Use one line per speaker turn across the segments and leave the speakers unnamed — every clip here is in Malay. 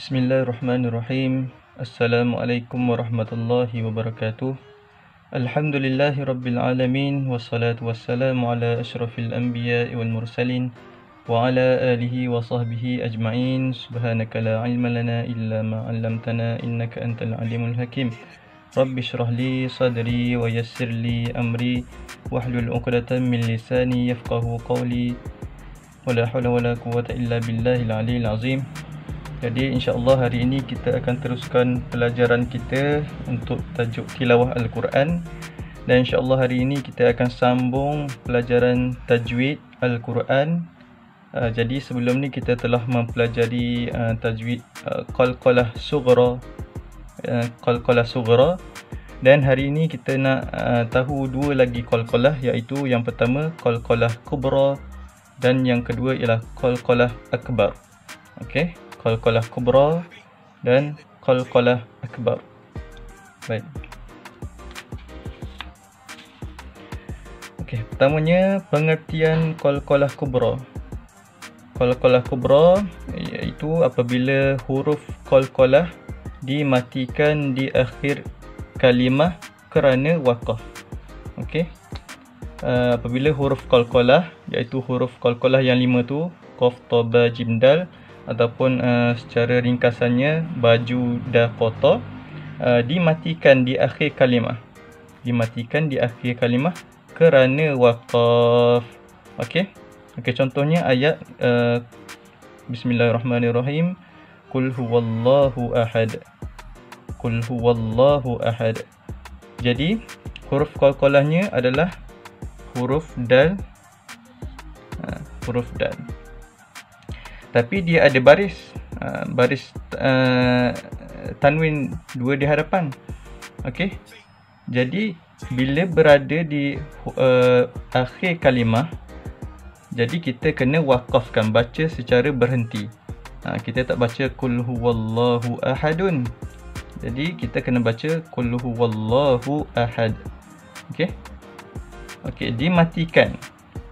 Bismillahirrahmanirrahim. Assalamualaikum warahmatullahi wabarakatuh. Alhamdulillahi rabbil alamin. Wassalatu wassalamu ala ashrafil anbiya'i wal mursalin wa ala alihi wa sahbihi ajma'in. Subhanaka la ilma lana illa ma 'allamtana innaka antal alimul hakim. Rabbi shrah li sadri wa yassir li amri wahlul 'uqdatam min lisani yafqahu qawli. Wala hawla wala quwwata illa billahil aliyyil azim. Jadi insya-Allah hari ini kita akan teruskan pelajaran kita untuk tajuk tilawah Al-Quran, dan insya-Allah hari ini kita akan sambung pelajaran tajwid Al-Quran. Jadi sebelum ni kita telah mempelajari tajwid qalqalah sughra, dan hari ini kita nak tahu dua lagi qalqalah, iaitu yang pertama qalqalah kubra dan yang kedua ialah qalqalah akbar. Okey, qalqalah kubra dan qalqalah akbar. Baik. Okey, pertamanya pengertian qalqalah kubra. Qalqalah kubra iaitu apabila huruf qalqalah dimatikan di akhir kalimah kerana waqaf. Okey. Apabila huruf qalqalah, iaitu huruf qalqalah yang 5 tu, qaf, ta, ba, jim, dal, ataupun secara ringkasannya baju, da, qata, dimatikan di akhir kalimah. Dimatikan di akhir kalimah kerana waqaf. Okey. Okey, contohnya ayat Bismillahirrahmanirrahim. Qul huwallahu ahad. Qul huwallahu ahad. Jadi huruf qalqalahnya adalah huruf dal. Huruf dal. Tapi dia ada baris tanwin dua di hadapan. Okey. Jadi bila berada di akhir kalimah, jadi kita kena waqafkan, baca secara berhenti. Kita tak baca qul huwallahu ahadun. Jadi kita kena baca qul huwallahu ahad. Okey. Okey, dimatikan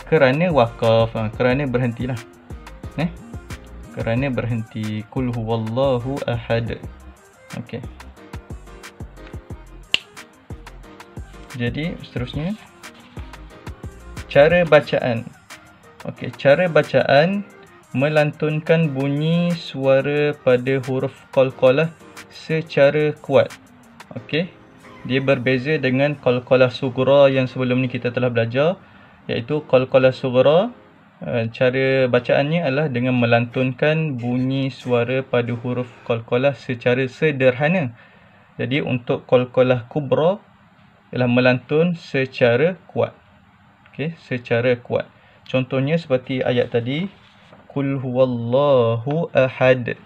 kerana waqaf, kerana berhentilah. Kerana berhenti, qul huwallahu ahad. Okey. Jadi seterusnya cara bacaan. Okey, cara bacaan melantunkan bunyi suara pada huruf qalqalah secara kuat. Okey. Dia berbeza dengan qalqalah sughra yang sebelum ni kita telah belajar, iaitu qalqalah sughra, cara bacaannya adalah dengan melantunkan bunyi suara pada huruf qalqalah secara sederhana. Jadi untuk qalqalah kubra ialah melantun secara kuat. Okey, secara kuat. Contohnya seperti ayat tadi, qul huwallahu ahad.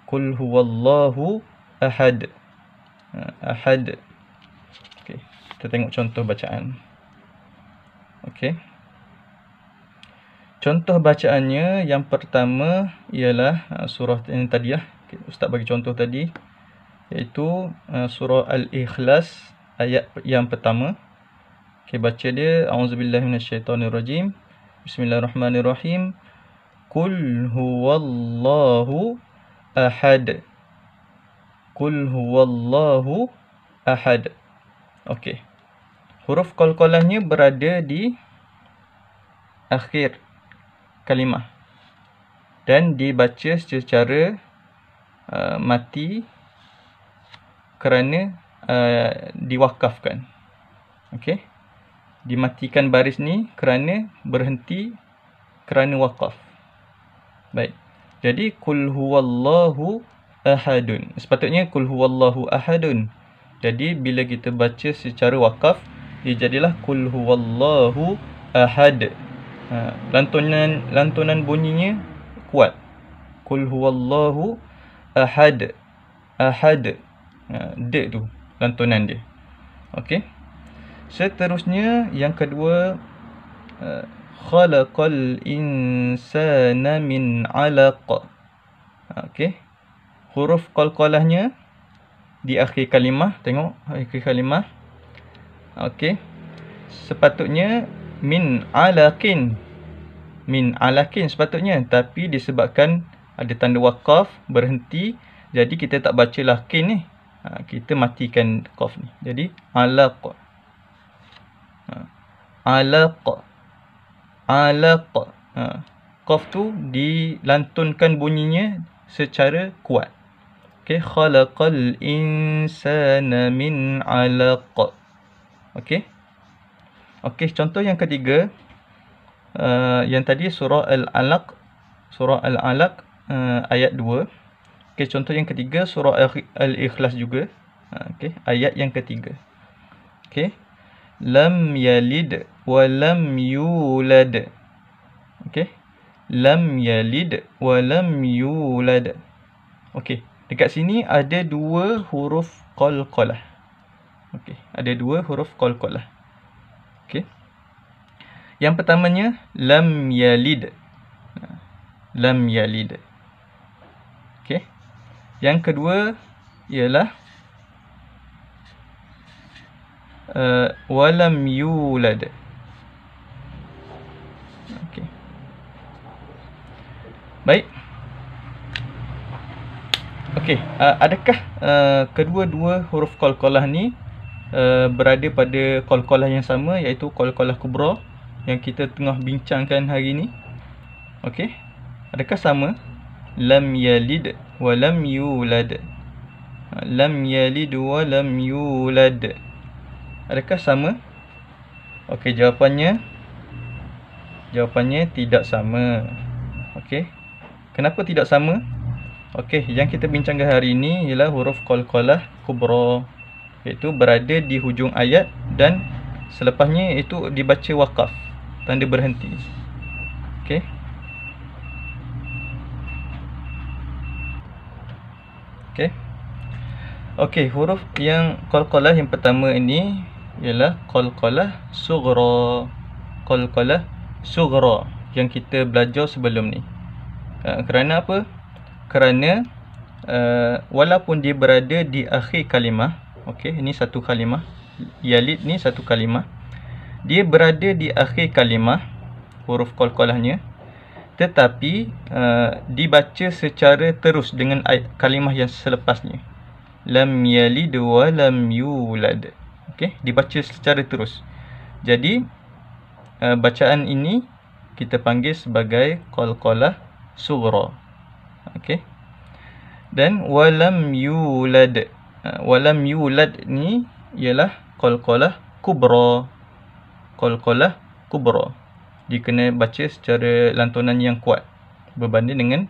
Qul huwallahu ahad. Ahad. Okey, kita tengok contoh bacaan. Okey. Contoh bacaannya yang pertama ialah surah yang tadi lah. Ustaz bagi contoh tadi, iaitu surah Al-Ikhlas ayat yang pertama. Okey, baca dia, auzubillahi minasyaitonirrajim. Bismillahirrahmanirrahim. Qul huwallahu ahad. Qul huwallahu ahad. Okey. Huruf qalqalahnya berada di akhir kalimah dan dibaca secara mati kerana diwakafkan. Okey. Dimatikan baris ni kerana berhenti kerana waqaf. Baik. Jadi qul huwallahu ahadun. Sepatutnya qul huwallahu ahadun. Jadi bila kita baca secara waqaf, dia jadilah qul huwallahu ahad. Lantunan bunyinya kuat. Qul huwallahu ahad. Ahad. D tu lantunan dia. Okey. Seterusnya yang kedua, khalaqal insana min 'alaq. Okey. Huruf qalqalahnya di akhir kalimah, tengok akhir kalimah. Okey. Sepatutnya min alakin. Min alakin sepatutnya, tapi disebabkan ada tanda wakaf, berhenti. Jadi kita tak baca lakin ni. Kita matikan qaf ni. Jadi alaq. Alaq. Alaq. Qaf tu dilantunkan bunyinya secara kuat. Okey, khalaqal insana min alaq. Okey. Okey, contoh yang ketiga, yang tadi surah Al-Alaq, ayat 2. Okey, contoh yang ketiga surah Al-Ikhlas juga. Okey, ayat yang ketiga. Okey. Lam yalid wa lam yulad. Okey. Lam yalid wa lam yulad. Okey, dekat sini ada dua huruf qalqalah. Okey, ada dua huruf qalqalah. Okey. Yang pertamanya lam yalid. Lam yalid. Okey. Yang kedua ialah walam yulad. Okey. Baik. Okey, adakah kedua-dua huruf qalqalah ni berada pada qalqalah yang sama, iaitu qalqalah kubra yang kita tengah bincangkan hari ni? Okey. Adakah sama? Lam yalid wa lam yulad. Lam yalid wa lam yulad. Adakah sama? Okey, jawapannya tidak sama. Okey. Kenapa tidak sama? Okey, yang kita bincangkan hari ini ialah huruf qalqalah kubra, iaitu berada di hujung ayat dan selepasnya itu dibaca wakaf, tanda berhenti. Okey. Okey. Okey, huruf yang qalqalah yang pertama ini ialah qalqalah sughra. Qalqalah sughra yang kita belajar sebelum ni. Kerana apa? Kerana walaupun dia berada di akhir kalimah, okey, ini satu kalimah, yalid ni satu kalimah, dia berada di akhir kalimah huruf qalqalahnya, tetapi dibaca secara terus dengan kalimah yang selepasnya. Lam yalid wa lam yulad. Okey, dibaca secara terus. Jadi bacaan ini kita panggil sebagai qalqalah sughra. Okey. Dan walam yulad. Walam yulad ni ialah qalqalah kubra. Qalqalah kubra. Dia kena baca secara lantunan yang kuat berbanding dengan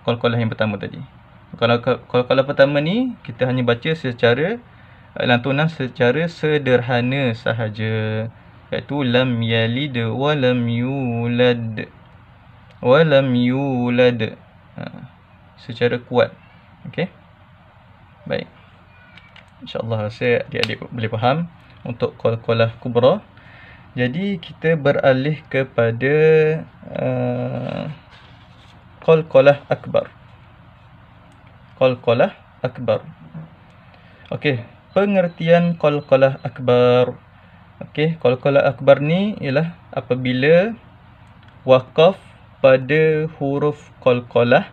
qalqalah yang pertama tadi. Kalau qalqalah pertama ni kita hanya baca secara lantunan secara sederhana sahaja, iaitu lam yalid wa lam yulad. Wa lam yulad. Secara kuat. Okey. Baik. InsyaAllah rasa adik-adik boleh faham untuk qalqalah kubra. Jadi kita beralih kepada qalqalah akbar. Qalqalah akbar. Okey, pengertian qalqalah akbar. Okey, qalqalah akbar ni ialah apabila wakaf pada huruf qalqalah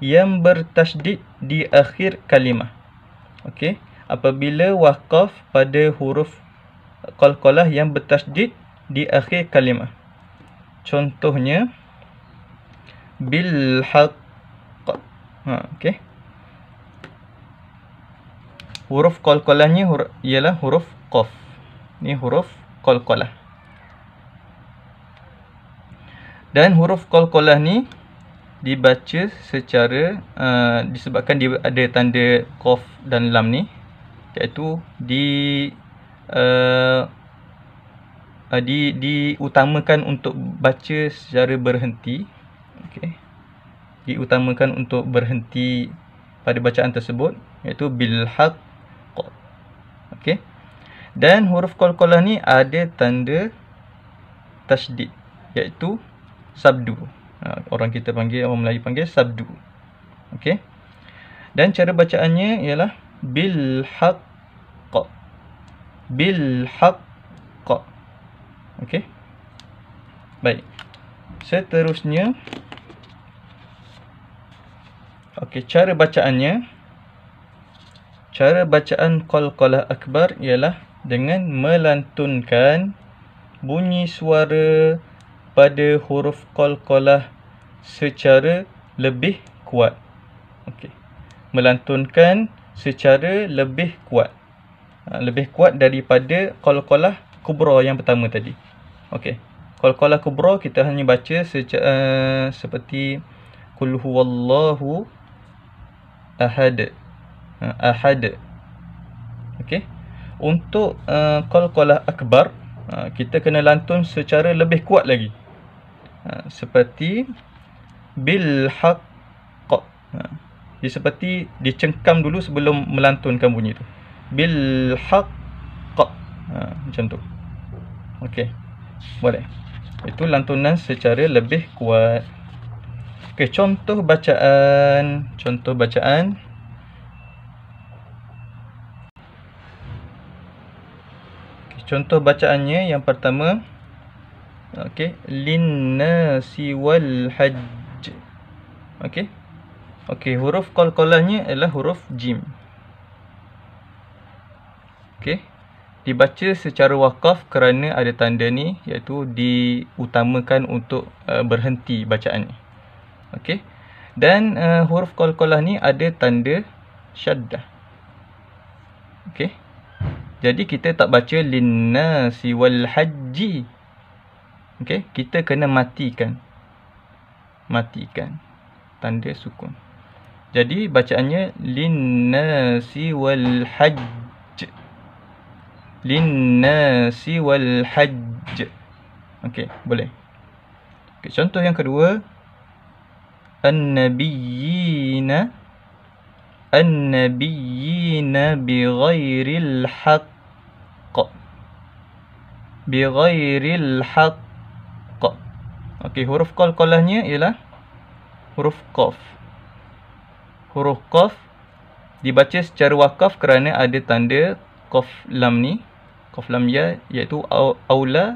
yang bertasydid di akhir kalimah. Okey, apabila wakaf pada huruf qalqalah yang bertasydid di akhir kalimah. Contohnya bil haqq. Okey. Huruf qalqalahnya ialah huruf qaf. Ni huruf qalqalah. Dan huruf qalqalah ni dibaca secara disebabkan dia ada tanda qaf dan lam ni, iaitu diutamakan untuk baca secara berhenti. Okey. Diutamakan untuk berhenti pada bacaan tersebut, iaitu bil haqq. Okey. Dan huruf qalqalah ni ada tanda tasydid, iaitu sabdu. Orang Melayu panggil sabdu. Okey. Dan cara bacaannya ialah bil haqq. Bil haqq. Okey. Baik. Seterusnya Okey, cara bacaannya. Cara bacaan qalqalah akbar ialah dengan melantunkan bunyi suara pada huruf qalqalah secara lebih kuat. Okey. Melantunkan secara lebih kuat. Lebih kuat daripada qalqalah kubra yang pertama tadi. Okey. Qalqalah kubra kita hanya baca seperti qul huwallahu ahad. Ahad. Okey. Untuk qalqalah akbar, kita kena lantun secara lebih kuat lagi. Seperti bil haqq. Dia seperti dicengkam dulu sebelum melantunkan bunyi tu. Bil haqq. Macam tu. Okey. Boleh. Itu lantunan secara lebih kuat. Okey, contoh bacaan. Contoh bacaannya yang pertama, okey, linnasi wal hajj. Okey. Okey, huruf qalqalahnya adalah huruf jim. Okey. Dibaca secara wakaf kerana ada tanda ni, iaitu diutamakan untuk berhenti bacaannya. Okey. Dan huruf qalqalah ni ada tanda syaddah. Okey. Jadi kita tak baca linnasi wal hajji. Okey, kita kena matikan. Matikan tanda sukun. Jadi bacaannya linnasi wal hajj. Linnasi wal hajj. Okey, boleh. Okey, contoh yang kedua, an-nabiyyina bighairil haqq. Bighairil haqq. Okey, huruf qalqalahnya ialah huruf qaf. Huruf qaf dibaca secara wakaf kerana ada tanda qaf lam ni, qaf lam ya, iaitu aula,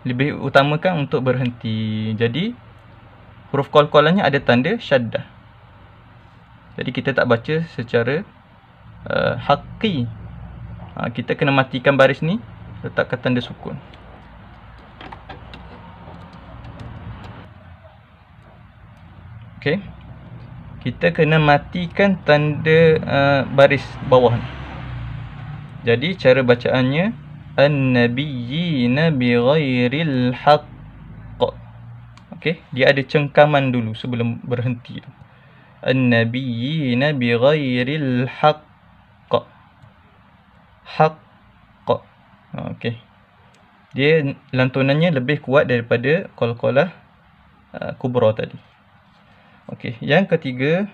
lebih utamakan untuk berhenti. Jadi huruf qalqalahnya ada tanda syaddah. Jadi kita tak baca secara haqqi. Kita kena matikan baris ni, letakkan tanda sukun. Okey. Kita kena matikan tanda baris bawah ni. Jadi cara bacaannya an-nabiyyina bighairil haqq. Okey, dia ada cengkaman dulu sebelum berhenti tu. An-nabiyyina bighairil haqq. Haqq. Okey. Dia lantunannya lebih kuat daripada qalqalah kubra tadi. Okey, yang ketiga,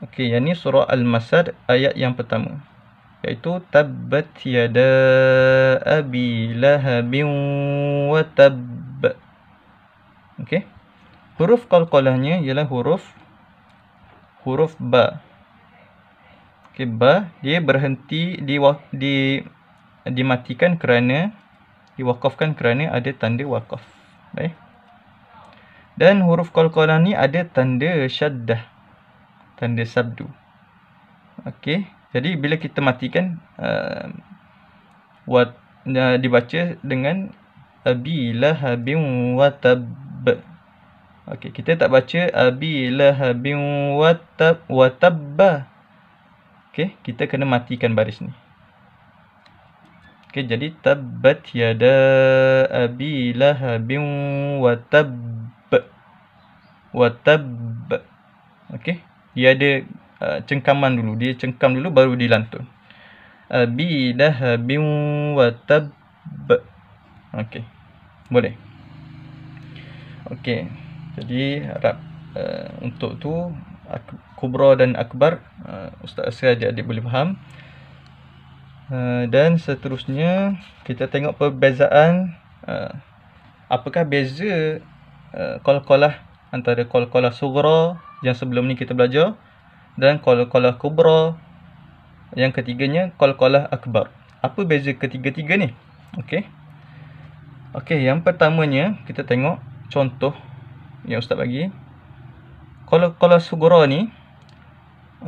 okey, yang ni surah Al-Masad ayat yang pertama, iaitu tabbat yada abi lahabin wa tabb. Okey. Huruf qalqalahnya ialah huruf ba. Okey, ba dia berhenti dimatikan kerana diwakafkan kerana ada tanda wakaf. Baik. Dan huruf qalqalah ni ada tanda syaddah, tanda sabdu. Okey, jadi bila kita matikan dibaca dengan abi lahabin wa tabb. Okey, kita tak baca abi lahabin wa tabba. Okey, kita kena matikan baris ni. Okey, jadi tabbat yada abi lahabin wa tabb. Wa tabb. Okey, dia ada cengkaman dulu. Dia cengkam dulu baru dilantun. Abi lahabin wa tabb. Okey, boleh. Okey, jadi harap untuk tu kubra dan akbar Ustaz rasa adik-adik boleh faham. Dan seterusnya kita tengok perbezaan, apakah beza qalqalah antara qalqalah sughra yang sebelum ni kita belajar dan qalqalah kubra yang ketiganya, qalqalah akbar. Apa beza ketiga-tiga ni? Okey. Okey, yang pertamanya kita tengok contoh yang Ustaz bagi. Qalqalah sughra ni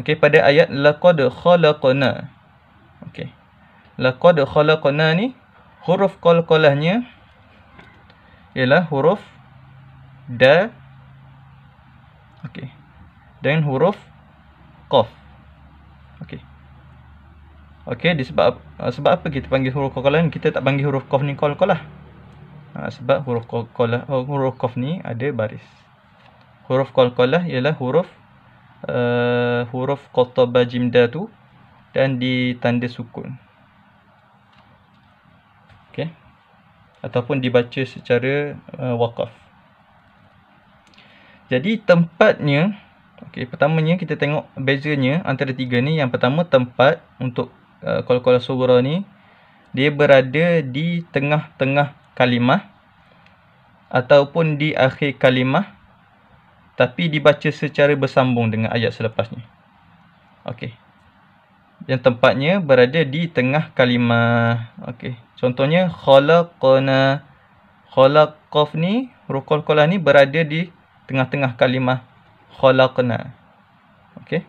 Okey, pada ayat laqad khalaqna. Okey. Laqad khalaqna ni huruf qalqalahnya ialah huruf da. Okey. Dan huruf qaf. Okey. Okey, sebab apa kita panggil huruf qalqalah ni? Kita tak panggil huruf qaf ni qalqalah. Sebab huruf qalqalah, huruf qaf ni ada baris. Huruf qalqalah ialah huruf qataba jimdatu dan ditanda sukun. Okey. Ataupun dibaca secara waqaf. Jadi tempatnya, okey, pertamanya kita tengok bezanya antara tiga ni. Yang pertama, tempat untuk qalqalah sughra ni dia berada di tengah-tengah kalimah ataupun di akhir kalimah, tapi dibaca secara bersambung dengan ayat selepasnya. Okey. Yang tempatnya berada di tengah kalimah. Okey. Contohnya khalaqna. Khalaqaf ni, huruf qalqalah ni berada di tengah-tengah kalimah khalaqna. Okey.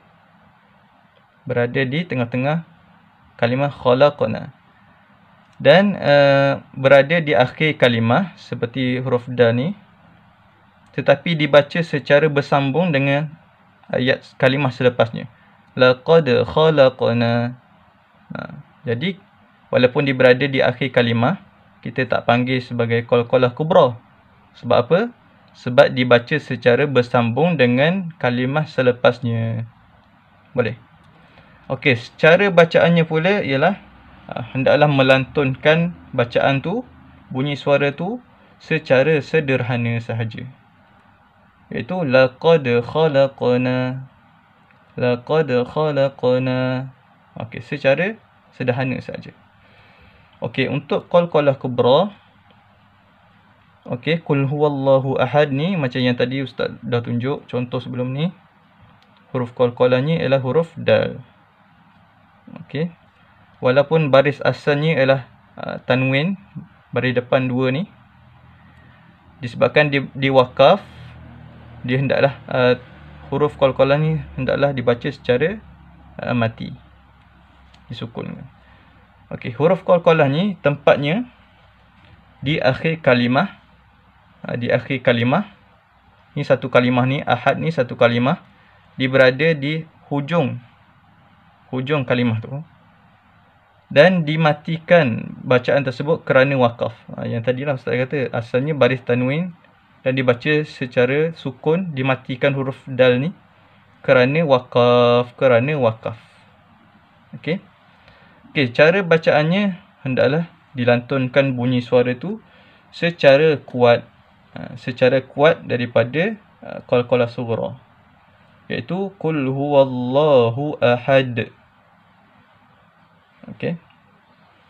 Berada di tengah-tengah kalimah khalaqna. Dan berada di akhir kalimah seperti huruf da ni, tetapi dibaca secara bersambung dengan ayat kalimah selepasnya. Laqad khalaqna. Jadi walaupun dia berada di akhir kalimah, kita tak panggil sebagai qalqalah kubra. Sebab apa? Sebab dibaca secara bersambung dengan kalimah selepasnya. Boleh. Okey, cara bacaannya pula ialah hendaklah melantunkan bacaan tu, bunyi suara tu secara sederhana sahaja. Iaitu laqad khalaqna. Laqad khalaqna. Okey, secara sederhana sahaja. Okey, untuk qalqalah kubra, okey, qul huwallahu ahad ni macam yang tadi ustaz dah tunjuk contoh sebelum ni. Huruf qalqalahnya ialah huruf dal. Okey. Walaupun baris asalnya ialah tanwin, baris depan dua ni, disebabkan di waqaf, dia hendaklah huruf qalqalah ni hendaklah dibaca secara mati, disukunkan. Okey, huruf qalqalah ni tempatnya di akhir kalimah. Di akhir kalimah. Ni satu kalimah ni, ahad ni satu kalimah. Dia berada di hujung kalimah tu. Dan dimatikan bacaan tersebut kerana waqaf. Yang tadilah ustaz kata asalnya baris tanwin dan dibaca secara sukun, dimatikan huruf dal ni kerana waqaf. Okey. Okey, cara bacaannya hendaklah dilantunkan bunyi suara tu secara kuat. Secara kuat daripada qalqalah sughra. Iaitu qul huwallahu ahad. Okey.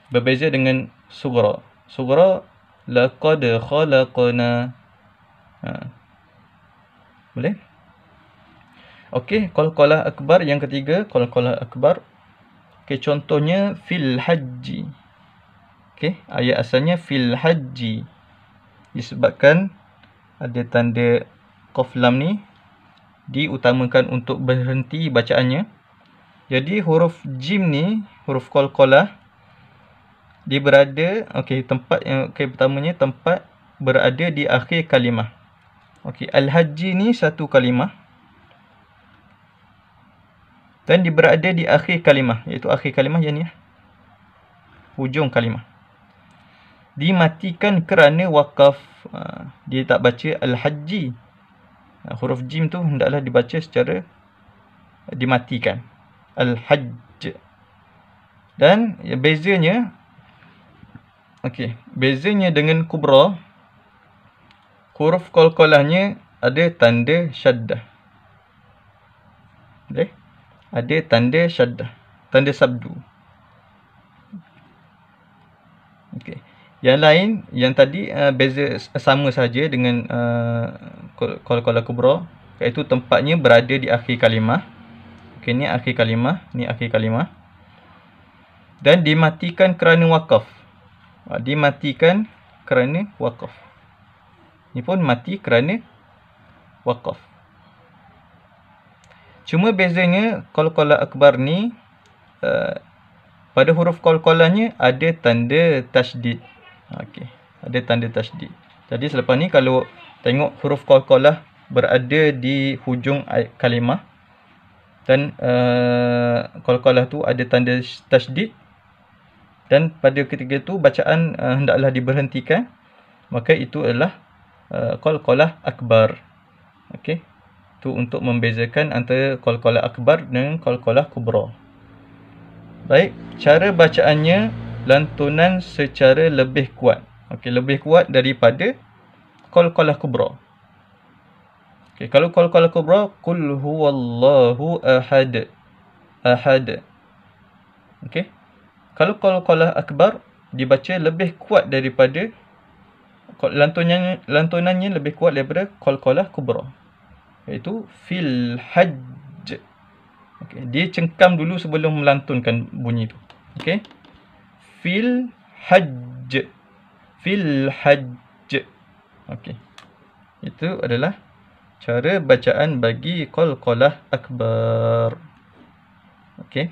Berbeza dengan sughra. Sughra laqad khalaqna. Boleh? Okey, qalqalah akbar yang ketiga, qalqalah akbar. Okey, contohnya fil hajji. Okey, ayat asalnya fil hajji. Disebabkan ada tanda qaf lam ni diutamakan untuk berhenti bacaannya. Jadi huruf jim ni, huruf qalqalah, dia berada, okey, tempat yang pertamanya tempat berada di akhir kalimah. Okey, al-hajji ni satu kalimah. Dan dia berada di akhir kalimah, iaitu akhir kalimah yang ni, hujung kalimah. Dimatikan kerana waqaf. Dia tak baca al-hajji. Huruf jim tu hendaklah dibaca secara dimatikan. Al-hajj. Dan bezanya, okey, bezanya dengan kubra, huruf qalqalahnya ada tanda syaddah. Okey. Ada tanda syaddah, tanda sabdu. Okey. Yang lain, yang tadi beza sama saja dengan qalqalah kubra, iaitu tempatnya berada di akhir kalimah. Okey, ni akhir kalimah, ni akhir kalimah. Dan dimatikan kerana waqaf. Dimatikan kerana waqaf. Ni pun mati kerana waqaf. Cuma bezanya qalqalah akbar ni pada huruf qalqalahnya ada tanda tasydid. Okey, ada tanda tasydid. Jadi selepas ni kalau tengok huruf qalqalah berada di hujung kalimah dan qalqalah tu ada tanda tasydid, dan pada ketika tu bacaan hendaklah diberhentikan, maka itu adalah qalqalah akbar. Okey, tu untuk membezakan antara qalqalah akbar dengan qalqalah kubra. Baik, cara bacaannya lantunan secara lebih kuat. Okey, lebih kuat daripada qalqalah kubra. Okey, kalau qalqalah kubra, qul huwallahu ahad. Ahad. Okey. Kalau qalqalah akbar dibaca lebih kuat daripada lantunannya lebih kuat daripada qalqalah kubra, iaitu fil hajj. Okey, dia cengkam dulu sebelum melantunkan bunyi tu. Okey. Fil hajj. Fil hajj. Okey. Itu adalah cara bacaan bagi qalqalah akbar. Okey.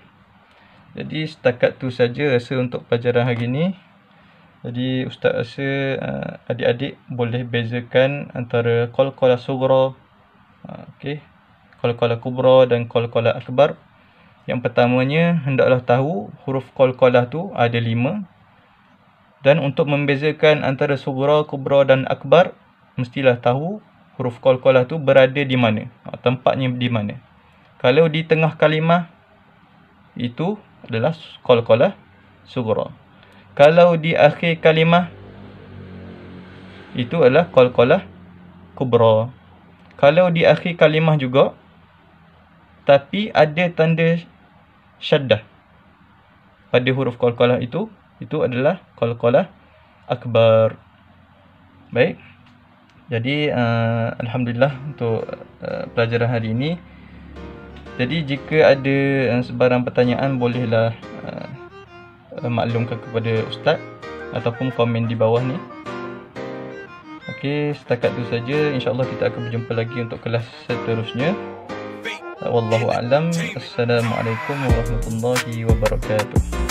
Jadi setakat tu saja rasa untuk pelajaran hari ni. Jadi ustaz rasa adik-adik boleh bezakan antara qalqalah sughra, okey, qalqalah kubra dan qalqalah akbar. Yang pertamanya, hendaklah tahu huruf qalqalah tu ada 5. Dan untuk membezakan antara sughra, kubra dan akbar, mestilah tahu huruf qalqalah tu berada di mana, tempatnya di mana. Kalau di tengah kalimah, itu adalah qalqalah sughra. Kalau di akhir kalimah, itu adalah qalqalah kubra. Kalau di akhir kalimah juga, tapi ada tanda syaddah pada huruf qalqalah itu adalah qalqalah akbar. Baik. Jadi alhamdulillah untuk pelajaran hari ini. Jadi jika ada sebarang pertanyaan, bolehlah maklumkan kepada ustaz ataupun komen di bawah ni. Okey, setakat tu saja. InsyaAllah kita akan berjumpa lagi untuk kelas seterusnya. Wallahu a'lam. Assalamualaikum warahmatullahi wabarakatuh.